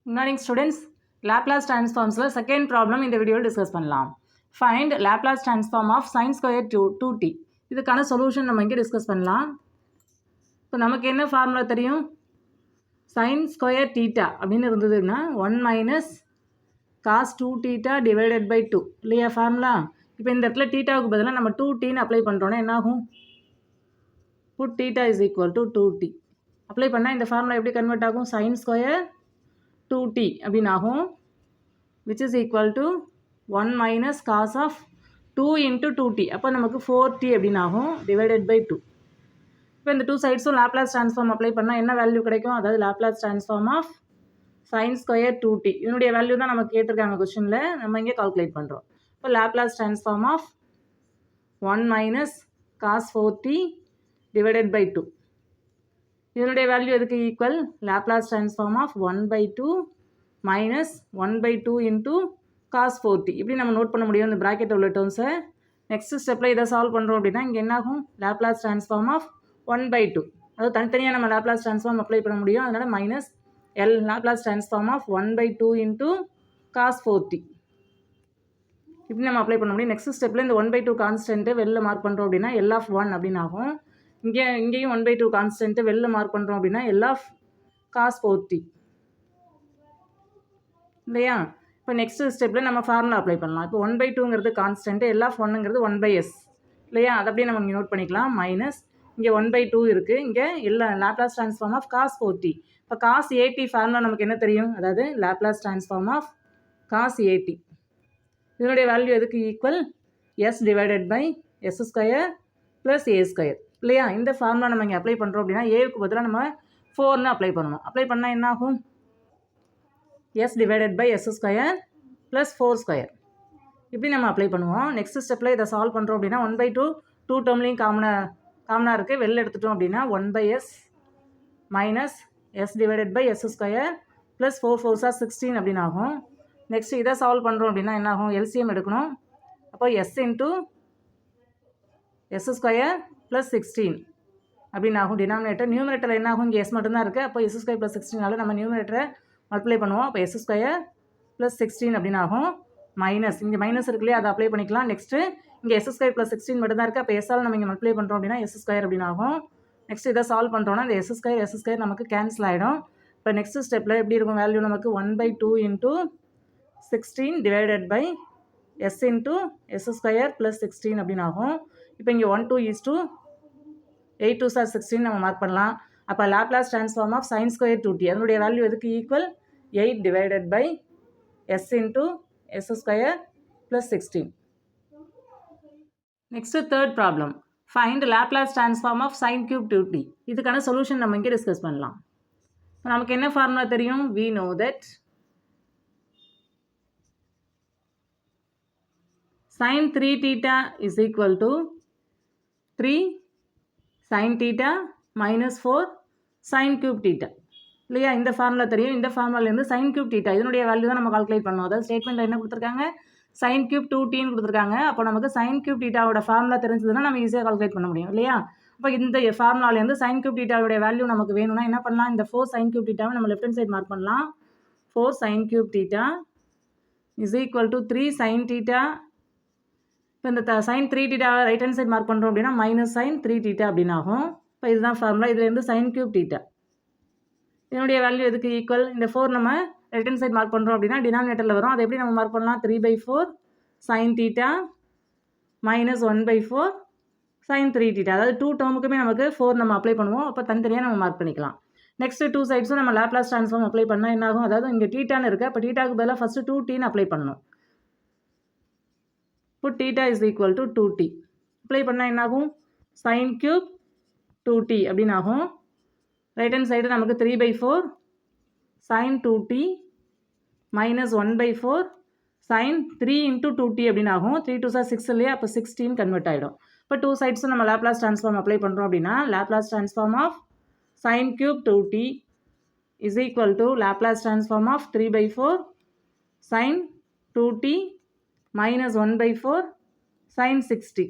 Good morning students. Laplace transforms second problem இந்த வீடியோவில் discuss பண்ணலாம். Find Laplace transform of sin square 2t. இதுக்கான solution நம்ம இங்கே டிஸ்கஸ் பண்ணலாம். இப்போ நமக்கு என்ன ஃபார்முலா தெரியும்? sin square theta அப்படின்னு இருந்ததுன்னா 1 minus cos 2 theta divided by 2 இல்லையா ஃபார்முலா? இப்போ இந்த இடத்துல தீட்டாவுக்கு பதிலாக நம்ம 2tன்னு அப்ளை பண்ணுறோன்னா என்ன ஆகும்? put theta is equal to 2t. Apply பண்ணால் இந்த ஃபார்முலா எப்படி கன்வெர்ட் ஆகும்? sin square 2t அப்படின்னு ஆகும், which is equal to 1 minus cos of 2 into 2t. அப்போ நமக்கு 4t அப்படின்னு ஆகும், divided by 2. இப்போ இந்த டூ சைட்ஸும் லாப்லாஸ் ட்ரான்ஸ்ஃபார்ம் அப்ளை பண்ணால் என்ன வேல்யூ கிடைக்கும்? அதாவது Laplace transform of sin square 2t. இதனுடைய வேல்யூ தான் நமக்கு கேட்டிருக்காங்க கொஸ்டினில், நம்ம இங்கே கால்குலேட் பண்ணுறோம். இப்போ Laplace transform of 1 minus cos 4t divided by 2. இதனுடைய வேல்யூ எதுக்கு equal? Laplace transform of 1/2 minus 1/2 into cos 4t. இப்படி நம்ம நோட் பண்ண முடியும் இந்த ப்ராக்கெட் உள்ள டேர்ம்ஸை. நெக்ஸ்ட் ஸ்டெப்பில் இதை சால்வ் பண்ணுறோம் அப்படின்னா இங்கே என்ன ஆகும்? Laplace transform of 1/2. அதாவது தனித்தனியாக நம்ம லாப்லாஸ் ட்ரான்ஸ்ஃபார்ம் அப்ளை பண்ண முடியும், அதனால் minus L Laplace transform of 1/2 into cos 4t. இப்படி நம்ம அப்ளை பண்ண முடியும். நெக்ஸ்ட் ஸ்டெப்பில் இந்த 1/2 கான்ஸ்டன்ட்டு வெளில மார்க் பண்ணுறோம் அப்படின்னா எல் ஆஃப் 1 அப்படின்னு ஆகும். இங்கேயும் 1/2 கான்ஸ்டன்ட்டு வெளில மார்க் பண்ணுறோம் அப்படின்னா எல் ஆஃப் காஸ் 4t இல்லையா? இப்போ நெக்ஸ்ட் ஸ்டெப்பில் நம்ம ஃபார்முலா அப்ளை பண்ணலாம். இப்போ 1/2ங்கிறது கான்ஸ்டன்ட்டு, எல் ஆஃப் 1ங்கிறது 1/s இல்லையா? அதை அப்படியே நம்ம இங்கே நோட் பண்ணிக்கலாம். மைனஸ் இங்கே 1/2 இருக்குது, இங்கே எல்லா Laplace transform of cos 4t. இப்போ காஸ் 8t ஃபார்முலா நமக்கு என்ன தெரியும்? அதாவது Laplace transform of cos 8t. இதனுடைய வேல்யூ எதுக்கு equal? S divided by s square plus a square இல்லையா? இந்த ஃபார்முலா நம்ம இங்கே அப்ளை பண்ணுறோம் அப்படின்னா ஏவுக்கு பதிலாக நம்ம 4ன்னு அப்ளை பண்ணணும். அப்ளை பண்ணால் என்ன ஆகும்? S divided by s square plus 4 square. இப்படி நம்ம அப்ளை பண்ணுவோம். நெக்ஸ்ட் ஸ்டெப்பில் இதை சால்வ் பண்ணுறோம் அப்படின்னா 1/2 டூ டேர்ம்லேயும் காமனாக இருக்குது, வெளில எடுத்துட்டோம் அப்படின்னா 1/s minus s divided by s square plus 4 4s 16 அப்படின்னு ஆகும். நெக்ஸ்ட் இதை சால்வ் பண்ணுறோம் அப்படின்னா என்ன ஆகும்? எல்சிஎம் எடுக்கணும். அப்போ s into s square plus 16 அப்படின்னு ஆகும். டினாமினேட்டர் நியூமரேட்டர் என்ன ஆகும்? இங்கே எஸ் மட்டும்தான் இருக்குது. அப்போ எஸ் ஸ்கொயர் ப்ளஸ் 16 நம்ம நியூமரேட்டரை மல்டிப்ளை பண்ணுவோம். அப்போ எஸ் ஸ்கொயர் ப்ளஸ் 16 அப்படின்னு ஆகும். மைனஸ் இங்கே மைனஸ் இருக்குல்லையே, அதை அப்ளை பண்ணிக்கலாம். நெக்ஸ்ட்டு இங்கே எஸ் ஸ்கொயர் ப்ளஸ் 16 மட்டும்தான் இருக்குது. அப்போ எஸ்ஸால் நம்ம இங்கே மல்டிப்ளை பண்ணுறோம் அப்படின்னா எஸ் ஸ்கொயர் அப்படின்னு ஆகும். நெக்ஸ்ட் இதை சால்வ் பண்ணுறோன்னா இந்த எஸ் ஸ்கொயர் நமக்கு கேன்சல் ஆகிடும். இப்போ நெக்ஸ்ட் ஸ்டெப்பில் எப்படி இருக்கும் வேல்யூ? நமக்கு 1/2 into 16 divided by s into s square plus 16 அப்படின்னு ஆகும். இப்போ இங்கே 1 2 is to 8 2s 16 நம்ம மார்க் பண்ணலாம். அப்போ Laplace transform of sin square 2t அதனுடைய வேல்யூ எதுக்கு equal? 8 divided by s into s square plus 16. Next third problem. Find Laplace transform of sin cube 2t. இதுக்கான சொல்யூஷன் நம்ம இங்கே டிஸ்கஸ் பண்ணலாம். நமக்கு என்ன ஃபார்முலா தெரியும்? we know that sin 3 theta is equal to 3 sin theta minus 4 sin cube theta இல்லையா? இந்த formula தெரியும். இந்த ஃபார்முலாலேருந்து sin cube theta இதனுடைய வேல்யூ தான் நம்ம கால்குலேட் பண்ணோம். அதாவது ஸ்டேட்மெண்ட்டில் என்ன கொடுத்துருக்காங்க? sin cube 2tன்னு கொடுத்துருக்காங்க. அப்போ நமக்கு sin cube thetaவோட ஃபார்முலா தெரிஞ்சதுன்னா நம்ம ஈஸியாக கால்குலேட் பண்ண முடியும் இல்லையா? அப்போ இந்த ஃபார்முலாலேருந்து sin cube thetaவோட வேல்யூ நமக்கு வேணும்னா என்ன பண்ணலாம்? இந்த 4 sin cube thetaவை நம்ம லெஃப்ட் ஹேண்ட் சைட் மார்க் பண்ணலாம். 4 sin cube theta is equal to 3 sin theta. இப்போ இந்த sin 3 theta right hand side mark பண்ணுறோம் அப்படின்னா மைனஸ் sin 3 theta அப்படின்னு ஆகும். இப்போ இதுதான் ஃபார்முலா. இதுலேருந்து sin cube theta இதனுடைய வேல்யூ எதுக்கு ஈக்குவல்? இந்த 4 நம்ம ரைட் ஹேண்ட் சைட் மார்க் பண்ணுறோம் அப்படின்னா டினாமினேட்டரில் வரும். அதை எப்படி நம்ம மார்க் பண்ணலாம்? 3/4 sin theta minus 1/4 sin 3 theta. அதாவது டூ டேர்முக்குமே நமக்கு 4 நம்ம அப்ளை பண்ணுவோம். அப்போ தனித்தனியாக நம்ம மார்க் பண்ணிக்கலாம். நெக்ஸ்ட் டூ சைட்ஸும் நம்ம லாப்லாஸ் ட்ரான்ஸ்ஃபார்ம் அப்ளை பண்ணால் என்ன ஆகும்? அதாவது இங்கே டீட்டான்னு இருக்குது. அப்போ டீட்டாவுக்கு பதிலாக ஃபஸ்ட்டு 2tன்னு அப்ளை பண்ணணும். put theta is equal to 2t. Apply பண்ணால் என்னாகும்? sin cube 2t அப்படின்னு ஆகும். ரைட் ஹேண்ட் சைடு நமக்கு 3/4 sin 2t minus 1/4 sin 3 into 2t அப்படின்னு ஆகும். 3 2s 6 இல்லையா? அப்போ 16 கன்வெர்ட் ஆகிடும். இப்போ டூ சைட்ஸும் நம்ம லாப்லாஸ் ட்ரான்ஸ்ஃபார்ம் அப்ளை பண்ணுறோம் அப்படின்னா Laplace transform of sin cube 2t is equal to Laplace transform of 3/4 sin 2t minus 1/4 sin 60.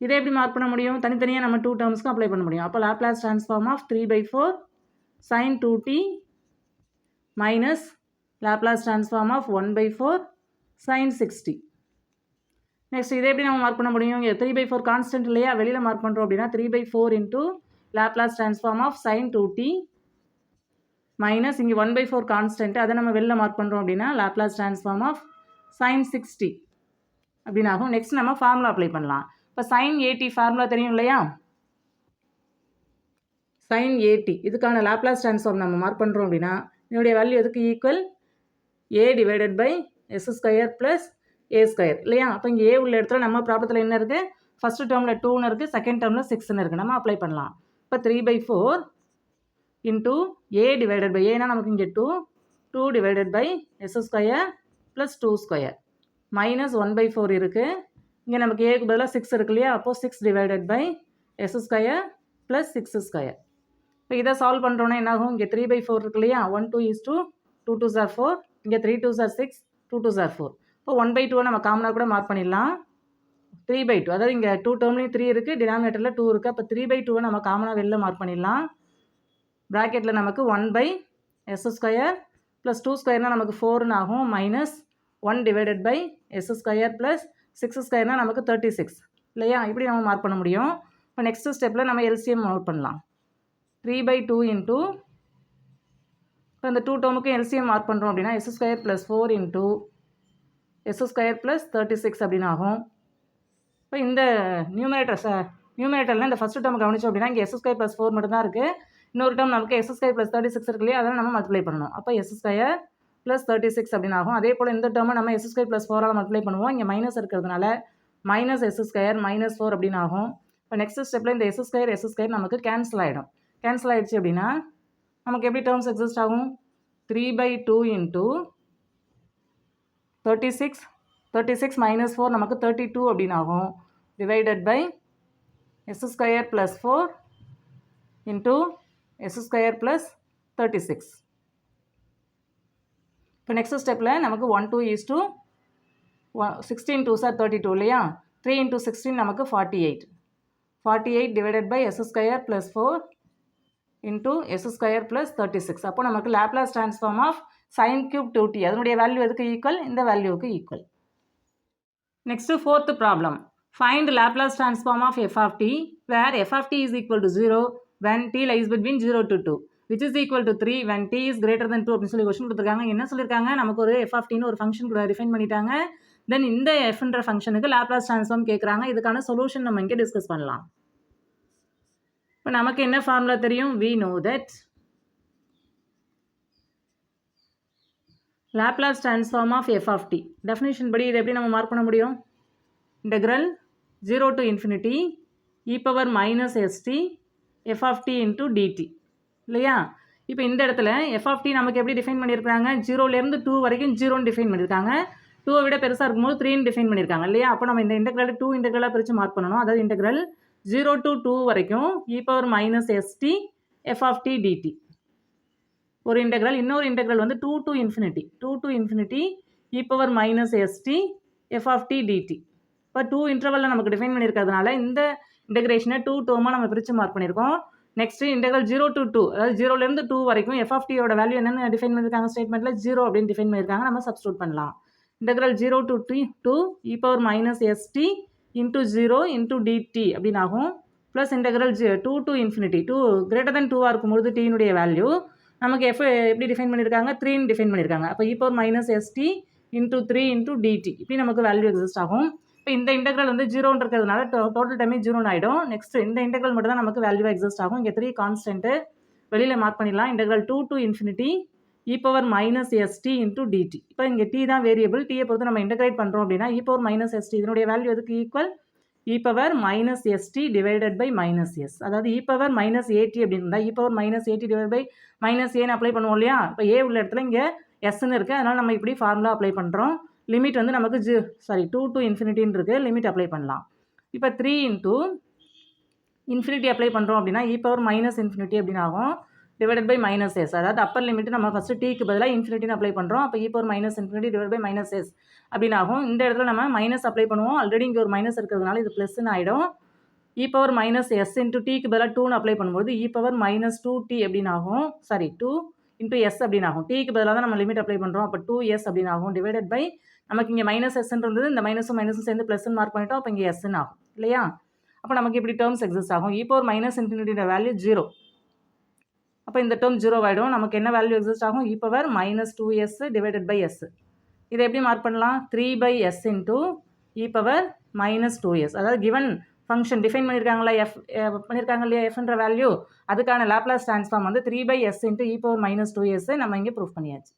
இதை எப்படி மார்க் பண்ண முடியும்? தனித்தனியாக நம்ம டூ டேர்ம்ஸ்க்கும் அப்ளை பண்ண முடியும். அப்போ Laplace transform of 3/4 sin 2t minus Laplace transform of 1/4 sin 60. Next இதை எப்படி நம்ம மார்க் பண்ண முடியும்? இங்கே 3/4 கான்ஸ்டன்ட் இல்லையா, வெளியில் மார்க் பண்ணுறோம் அப்படின்னா 3/4 into Laplace transform of sin 2t minus இங்கே 1/4 கான்ஸ்டன்ட், அதை நம்ம வெளியில் மார்க் பண்ணுறோம் அப்படின்னா லாப்லாஸ் ட்ரான்ஸ்ஃபார்ம் ஆஃப் sin 60 அப்படின்னு ஆகும். நெக்ஸ்ட் நம்ம ஃபார்முலா அப்ளை பண்ணலாம். இப்போ sin 80 ஃபார்முலா தெரியும் இல்லையா, sin 80 இதுக்கான லாப்லாஸ் ட்ரான்ஸ்ஃபார்ம் நம்ம மார்க் பண்ணுறோம் அப்படின்னா இதனுடைய வேல்யூ எதுக்கு equal? a divided by s square plus a square இல்லையா. அப்போ இங்கே a உள்ள இடத்துல நம்ம ப்ராப்ளத்தில் என்ன இருக்குது? ஃபஸ்ட்டு டேர்மில் 2ன்னு இருக்குது, செகண்ட் டேர்மில் 6ன்னு இருக்குது. நம்ம அப்ளை பண்ணலாம். இப்போ 3/4 இன்ட்டு a டிவைடட் பை ஏன்னா நமக்கு இங்கே 2 divided by s square plus 2 square minus 1/4 இருக்குது. இங்கே நமக்கு ஏக்கு பதிலாக 6 இருக்கு இல்லையா, அப்போது 6 divided by s square plus 6 square. இப்போ இதை சால்வ் பண்ணுறோன்னா என்னாகும்? இங்கே 3/4 இருக்கு இல்லையா, 1 2 is 2, 2 2s are 4, இங்கே 3 2s are 6, 2 2s are 4. இப்போ 1/2 நம்ம காமனாக கூட மார்க் பண்ணிடலாம். 3/2 அதாவது இங்கே 2 டேர்ம்லேயும் 3 இருக்குது, டினாமினேட்டரில் 2 இருக்குது. அப்போ 3/2 நம்ம காமனாக வெளில மார்க் பண்ணிடலாம். ப்ராக்கெட்டில் நமக்கு 1/s ஸ்கொயர் ப்ளஸ் 2 ஸ்கொயர்னால் நமக்கு 4ன்னு ஆகும், minus 1 divided by s square plus 6 ஸ்கொயர்னால் நமக்கு 36 இல்லையா. இப்படி நம்ம மார்க் பண்ண முடியும். இப்போ நெக்ஸ்ட் ஸ்டெப்பில் நம்ம எல்சிஎம் நோட் பண்ணலாம். 3/2 இன்ட்டு இப்போ இந்த 2 டேர்முக்கு எல்சிஎம் மார்க் பண்ணுறோம் அப்படின்னா s square plus 4 into s square plus 36 அப்படின்னு ஆகும். இப்போ இந்த நியூமரேட்டரில் இந்த ஃபஸ்ட்டு டேர்ம் கவனிச்சோம் அப்படின்னா இங்கே s ஸ்கொயர் ப்ளஸ் 4 மட்டும் தான் இருக்குது. இன்னொரு டேர்ம் நமக்கு s ஸ்கொயர் ப்ளஸ் 36 இருக்கு இல்லையா, அதெல்லாம் நம்ம மல்டிப்ளை பண்ணணும். அப்போ s ஸ்கொயர் ப்ளஸ் 36 அப்படின்னு ஆகும். அதே போல் இந்த டேர்மை நம்ம s ஸ்கொயர் ப்ளஸ் 4ஆல் மல்டிப்ளை பண்ணுவோம். இங்கே மைனஸ் இருக்கிறதுனால மைனஸ் s ஸ்கொயர் மைனஸ் 4 அப்படின்னு ஆகும். இப்போ நெக்ஸ்ட் ஸ்டெப்பில் இந்த s ஸ்கொயர் நமக்கு கேன்சல் ஆகிடும். கேன்சல் ஆகிடுச்சு அப்படின்னா நமக்கு எப்படி டேர்ம்ஸ் எக்ஸிஸ்ட் ஆகும்? 3/2 இன்ட்டு 36 மைனஸ் 4 நமக்கு 32 அப்படின்னு ஆகும், divided by s square plus 4 into s square plus 36. இப்போ நெக்ஸ்ட் ஸ்டெப்பில் நமக்கு 1 2 is to 16 2s are 32 இல்லையா, 3 into 16 நமக்கு 48 divided by s square plus 4 into s square plus 36. அப்போ நமக்கு Laplace transform of sin cube 2t அதனுடைய வேல்யூ எதுக்கு equal? இந்த வேல்யூவுக்கு equal. Next fourth problem. Find Laplace transform of f of t where f of t is equal to 0 when t lies between 0 to 2 which is equal to 3 when t is greater than 2 அப்படின்னு சொல்லி question கொடுத்துருக்காங்க. என்ன சொல்லியிருக்காங்க? நமக்கு ஒரு f of tன்னு ஒரு function கூட define பண்ணிட்டாங்க. தென் இந்த fன்ற ஃபங்க்ஷனுக்கு லாப்லாஸ் ட்ரான்ஸ்ஃபார்ம் கேட்குறாங்க. இதுக்கான சொல்யூஷன் நம்ம இங்கே டிஸ்கஸ் பண்ணலாம். இப்போ நமக்கு என்ன ஃபார்முலா தெரியும்? we know that Laplace transform of f of t definition படி இதை எப்படி நம்ம மார்க் பண்ண முடியும்? Integral 0 to infinity e power minus st f of t into dt இல்லையா. இப்போ இந்த இடத்துல f of t நமக்கு எப்படி டிஃபைன் பண்ணியிருக்காங்க? 0லேருந்து 2 வரைக்கும் 0ன்னு டிஃபைன் பண்ணியிருக்காங்க. 2 விட பெருசாக இருக்கும்போது 3ன்னு டிஃபைன் பண்ணியிருக்காங்க இல்லையா. அப்போ நம்ம இந்த இன்டெக்ரல் 2 இன்டெக்ரலாக பிரித்து மார்க் பண்ணணும். அதாவது இன்டெக்ரல் 0 to 2 வரைக்கும் e power minus st f of t dt ஒரு இன்டெக்ரல். இன்னொரு இன்டெக்ரல் வந்து 2 to infinity e power minus st f of t dt. இப்போ 2 இன்டர்வலில் நமக்கு டிஃபைன் பண்ணியிருக்கிறதுனால இந்த இன்டெகிரேஷனை 2 டேர்மாக நம்ம பிரித்து மார்க் பண்ணியிருக்கோம். நெக்ஸ்ட்டு இன்டெக்ரல் 0 to 2 அதாவது 0லேருந்து 2 வரைக்கும் f of tயோட வேல்யூ என்னென்னு டிஃபைன் பண்ணியிருக்காங்க? ஸ்டேட்மெண்ட்டில் 0 அப்படின்னு டிஃபைன் பண்ணியிருக்காங்க. நம்ம சப்ஸ்டியூட் பண்ணலாம். Integral 0 to 2 e power minus st into 0 into dt அப்படின்னு ஆகும். Plus integral 2 to infinity 2 greater than 2ஆக இருக்கும்போது டீனுடைய வேல்யூ நமக்கு f எப்படி டிஃபைன் பண்ணியிருக்காங்க? 3ன்னு டிஃபைன் பண்ணியிருக்காங்க. அப்போ e power minus st into 3 into dt இப்படி நமக்கு வேல்யூ எக்ஸிஸ்ட் ஆகும். இப்போ இந்த இன்டெக்ரல் வந்து 0ன்னு இருக்கிறதுனால டோட்டல் டைமே 0ன்னு ஆகிடும். நெக்ஸ்ட் இந்த இன்டெக்ரல் மட்டும் தான் நமக்கு வேல்யூ எக்ஸிஸ்ட் ஆகும். இங்கே 3 கான்ஸ்டன்ட்டு வெளியில் மார்க் பண்ணிடலாம். Integral 2 to infinity e power minus st into dt. இப்போ இங்கே t தான் வேரியபிள். டீயை பொறுத்து நம்ம இன்டெகிரேட் பண்ணுறோம் அப்படின்னா e power minus st இதனுடைய வேல்யூ எதுக்கு equal? e power minus st divided by minus s அதாவது e power minus at அப்படின்னு இருந்தால் e power minus at divided by minus a apply பண்ணுவோம் இல்லையா. இப்போ a உள்ள இடத்துல இங்கே sன்னு இருக்குது, அதனால் நம்ம இப்படி ஃபார்முலா அப்ளை பண்ணுறோம். லிமிட் வந்து நமக்கு 2 to infinity இருக்குது, லிமிட் அப்ளை பண்ணலாம். இப்போ 3 into infinity அப்ளை பண்ணுறோம் அப்படின்னா e power minus infinity அப்படின்னு ஆகும், டிவைடட் பை மைனஸ் எஸ். அதாவது அப்பர் லிமிட் நம்ம ஃபஸ்ட்டு டீக்கு பதிலாக இன்ஃபினிட்டின்னு அப்ளை பண்ணுறோம். அப்போ e power minus infinity divide by minus s அப்படின்னு ஆகும். இந்த இடத்துல நம்ம மைனஸ் அப்ளை பண்ணுவோம். ஆல்ரெடி இங்கே ஒரு மைனஸ் இருக்கிறதுனால இது ப்ளஸ்ன்னு ஆகிடும். e power minus s into tக்கு பதிலாக 2ன்னு அப்ளை பண்ணும்போது e power minus 2t அப்படின்னு ஆகும். 2 இன்டூ எஸ் அப்படின்னு ஆகும். டீக்கு பதிலாக தான் நம்ம லிமிட் அப்ளை பண்ணுறோம். அப்போ 2s அப்படின்னு ஆகும். டிவைடட் பை நமக்கு இங்கே மைனஸ் எஸ்ன்னு இருந்தது, இந்த மைனஸும் மைனஸும் சேர்ந்து ப்ளஸ்ன்னு மார்க் பண்ணிட்டோம். அப்போ இங்கே எஸ்ன்னு ஆகும் இல்லையா? அப்போ நமக்கு இப்படி டேர்ம்ஸ் எக்ஸிஸ்ட் ஆகும். e பவர் மைனஸ் இன்ஃபினிட்டியோட வேல்யூ 0. அப்போ இந்த டேர்ம் 0 ஆகிடும். நமக்கு என்ன வேல்யூ எக்ஸிஸ்ட் ஆகும்? e power minus 2s divided by s. இதை எப்படி மார்க் பண்ணலாம்? 3/s into e power minus 2s. அதாவது கிவன் ஃபங்க்ஷன் டிஃபைன் பண்ணியிருக்காங்களா, எஃப் பண்ணியிருக்காங்க இல்லையா, எஃப்ன்ற வேல்யூ, அதுக்கான லாப்லாஸ் ட்ரான்ஸ்ஃபார்ம் வந்து 3/s into e power minus 2s நம்ம இங்கே ப்ரூஃப் பண்ணியாச்சு.